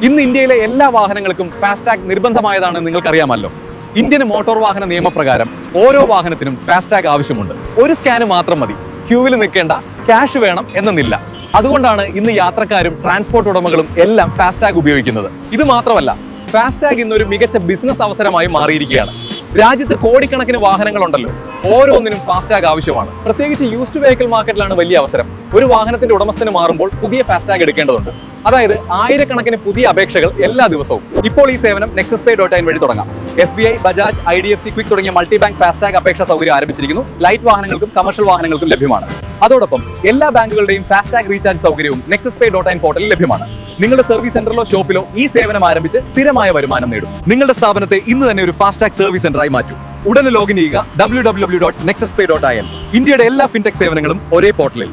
ഇന്ന് ഇന്ത്യയിലെ എല്ലാ വാഹനങ്ങൾക്കും ഫാസ്ടാഗ് നിർബന്ധമായതാണെന്ന് നിങ്ങൾക്കറിയാമല്ലോ. ഇന്ത്യൻ മോട്ടോർ വാഹന നിയമപ്രകാരം ഓരോ വാഹനത്തിനും ഫാസ്ടാഗ് ആവശ്യമുണ്ട്. ഒരു സ്കാന് മാത്രം മതി, ക്യൂവിൽ നിൽക്കേണ്ട, ക്യാഷ് വേണം എന്നെന്നില്ല. അതുകൊണ്ടാണ് ഇന്ന് യാത്രക്കാരും ട്രാൻസ്പോർട്ട് ഉടമകളും എല്ലാം ഫാസ്ടാഗ് ഉപയോഗിക്കുന്നത്. ഇത് മാത്രമല്ല, ഫാസ്ടാഗ് ഇന്നൊരു മികച്ച ബിസിനസ് അവസരമായി മാറിയിരിക്കുകയാണ്. രാജ്യത്ത് കോടിക്കണക്കിന് വാഹനങ്ങളുണ്ടല്ലോ, ഓരോന്നിനും ഫാസ്ടാഗ് ആവശ്യമാണ്. പ്രത്യേകിച്ച് യൂസ്ഡ് വെഹിക്കിൾ മാർക്കറ്റിലാണ് വലിയ അവസരം. ഒരു വാഹനത്തിന്റെ ഉടമസ്ഥന് മാറുമ്പോൾ പുതിയ ഫാസ്ടാഗ് എടുക്കേണ്ടതുണ്ട്. അതായത് ആയിരക്കണക്കിന് പുതിയ അപേക്ഷകൾ എല്ലാ ദിവസവും. ഇപ്പോൾ ഈ സേവനം nexuspay.in വഴി തുടങ്ങാം. SBI, ബജാജ്, IDFC, ക്വിക്ക് തുടങ്ങിയ മൾട്ടി ബാങ്ക് ഫാസ്ടാഗ് അപേക്ഷാ സൗകര്യം ആരംഭിച്ചിരിക്കുന്നു. ലൈറ്റ് വാഹനങ്ങൾക്കും കമേഴ്ഷ്യൽ വാഹനങ്ങൾക്കും ലഭ്യമാണ്. അതോടൊപ്പം എല്ലാ ബാങ്കുകളുടെയും ഫാസ്ടാഗ് റീചാർജ് സൗകര്യവും nexuspay.in പോർട്ടലിൽ ലഭ്യമാണ്. നിങ്ങളുടെ സർവീസ് സെന്ററിലോ ഷോപ്പിലോ ഈ സേവനം ആരംഭിച്ച് സ്ഥിരമായ വരുമാനം നേടും. നിങ്ങളുടെ സ്ഥാപനത്തെ ഇന്ന് തന്നെ ഒരു ഫാസ്ടാഗ് സർവീസ് സെന്ററായി മാറ്റൂ. ഉടനെ ലോഗിൻ ചെയ്യുക www.nexuspay.in. ഇന്ത്യയുടെ എല്ലാ ഫിൻടെക് സേവനങ്ങളും ഒരേ പോർട്ടലിൽ.